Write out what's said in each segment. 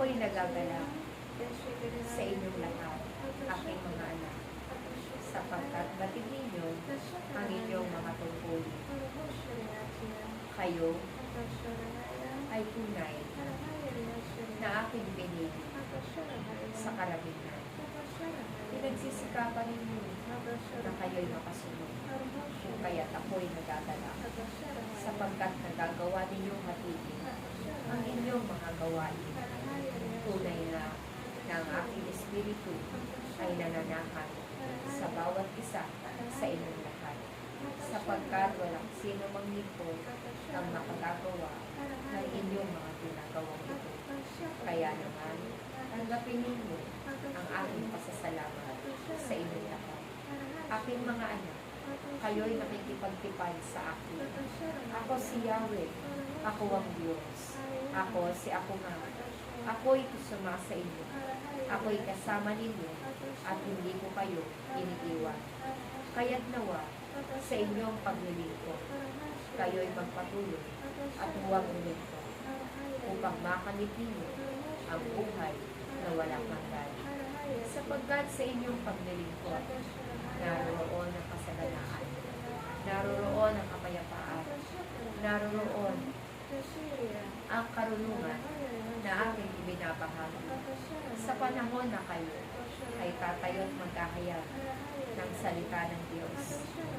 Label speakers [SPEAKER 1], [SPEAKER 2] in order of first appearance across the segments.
[SPEAKER 1] ako'y nagagalak sa inyong lahat, aking mga anak, sapagkat batid ninyo ang inyong mga tungkulin. Kayo ay tunay na aking pinili sa karamihan. Pinagsisikapan ninyo na kayo'y makasunod, kung kaya't ako'y nagagalak, sapagkat nagagawa ninyong matigil ang inyong mga gawain. Tunay na ang aking espiritu ay nananahan sa bawat isa sa inyong lahat, sapagkat walang sino mang nito ang makagagawa ng inyong mga ginagawang ito. Kaya naman, tanggapin ninyo ang aking pasasalamat sa inyong lahat. Aking mga anak, kayo'y nakikipagtipad sa akin. Ako si Yahweh, ako ang Diyos. Ako si Ako nga. Ako'y kusuma sa inyo. Ako'y kasama ninyo at hindi ko kayo iniiwan. Kaya't nawa sa inyong paglilingkod, kayo'y magpatuloy at huwag uminto, upang makamit ninyo ang buhay na walang hanggan. Sapagkat sa inyong paglilingkod, naroroon ang kasaganaan, naroroon ang kapayapaan, naroroon ang karunungan na aking ibinabahagi. Sa panahon na kayo ay tatayo't maghahayag ng salita ng Diyos,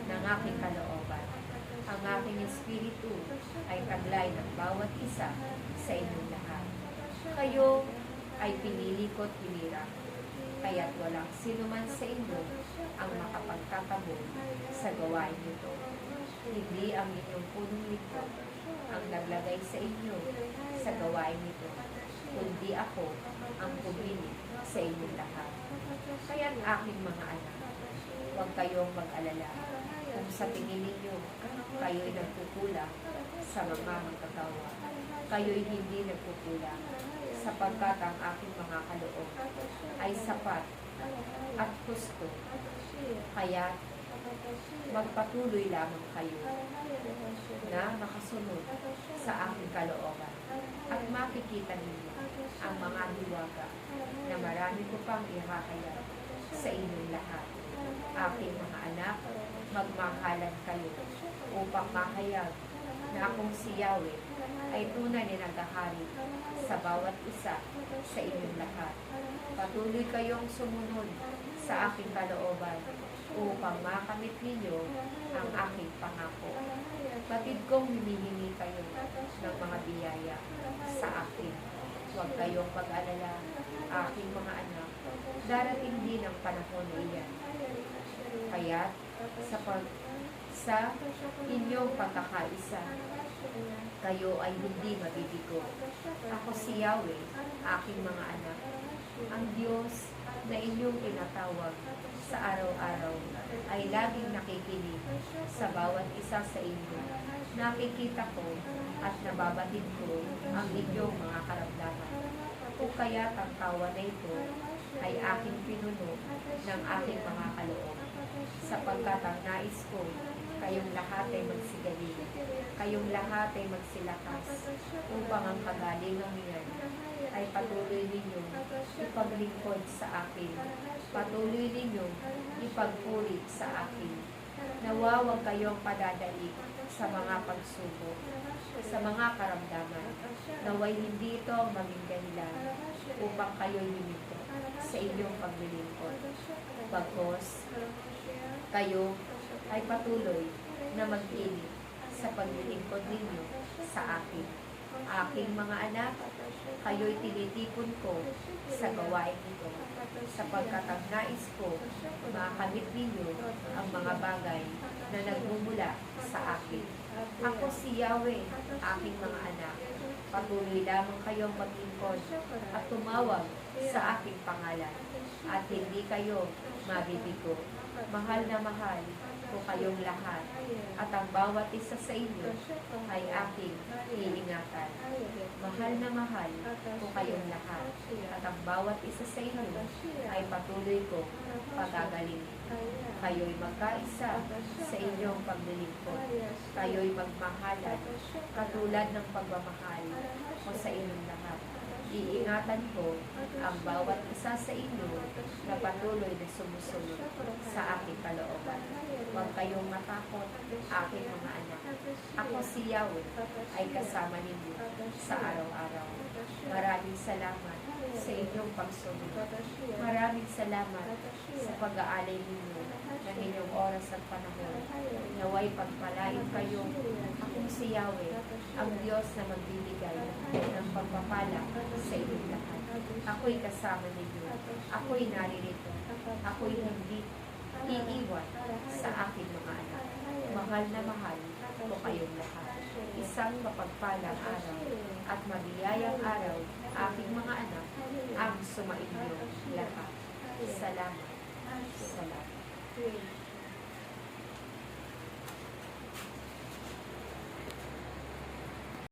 [SPEAKER 1] ng aking kalooban. Ang aking espiritu ay taglay ng bawat isa sa inyong lahat. Kayo ay pinili ko't hinirang, kaya't walang sinuman sa inyo ang makapagtatabon sa gawain nito. Hindi ang inyong punong lingkod ang naglagay sa inyo sa gawain nito, kundi ako ang pumili sa inyong lahat. Kaya't aking mga anak, huwag kayong mag-alala kung sa tingin ninyo kayo'y nagkukulang sa mga magkagawa. Kayo'y hindi nagkukulang, sapagkat ang aking mga kaloob ay sapat at gusto. Kaya magpatuloy lamang kayo na makasunod sa aking kalooban, at makikita ninyo ang mga hiwaga na marami ko pang ihahayag sa inyong lahat. Aking mga anak, magmahalan kayo upang mahayag na akong si Yahweh ay tunay na naghahari sa bawat isa sa inyong lahat. Patuloy kayong sumunod sa aking kalooban upang makamit ninyo ang aking pangako. Batid kong hinihingi kayo ng mga biyaya sa akin. Huwag kayong pag-alala, aking mga anak. Darating din ang panahon na iyan. Kaya't sa inyong pagkakaisa, kayo ay hindi mabibigo. Ako si Yahweh, aking mga anak, ang Diyos na inyong tinatawag sa araw-araw ay laging nakikinig sa bawat isa sa inyo. Nakikita ko at nababatid ko ang inyong mga karamdaman. Kung kaya't ang tawa na ito ay aking pinuno ng aking mga kaloob, sapagkat ang nais ko, kayong lahat ay magsigaling, kayong lahat ay magsilakas, upang ang kagalingang niyan ay patuloy ninyo ipaglingkod sa akin, patuloy ninyo ipagpuri sa akin. Nawa huwag kayong padadaig sa mga pagsubok, sa mga karamdaman, naway hindi ito ang maging dahilan upang kayo'y lumito sa inyong paglilingkod. Bagkus, kayo ay patuloy na mag-init sa paglilingkod ninyo sa akin. Aking mga anak, kayo'y tinitipon ko sa gawain ito, sapagkat ang nais ko, makamit ninyo ang mga bagay na nagmumula sa akin. Ako si Yahweh, aking mga anak. Patuloy lamang kayong maglingkod at tumawag sa aking pangalan, at hindi kayo mabibigo. Mahal na mahal ko kayong lahat, at ang bawat isa sa inyo ay aking iingatan. Mahal na mahal ko kayong lahat, at ang bawat isa sa inyo ay patuloy ko pagagalingin. Kayo'y magkaisa sa inyong paglilingkod. Kayo'y magmahalan katulad ng pagmamahal ko sa inyong lahat. Iingatan ko ang bawat isa sa inyo na patuloy na sumusunod sa aking kalooban. Huwag kayong matakot, aking mga anak. Ako si Yahweh ay kasama ninyo sa araw-araw. Maraming salamat sa inyong pagsunod. Maraming salamat sa pag-aalay ninyo ng inyong oras at panahon. Naway pagpalain kayo. Ako si Yahweh, ang Diyos na magbibigay ng pagpapala sa inyong lahat. Ako'y kasama ninyo. Ako'y naririto. Ako'y hindi iiwan sa aking mga anak. Mahal na mahal ko kayong lahat. Isang mapagpalang araw at mabiyayang araw, aking mga anak, ang sumainyo lahat. Salamat. Salamat.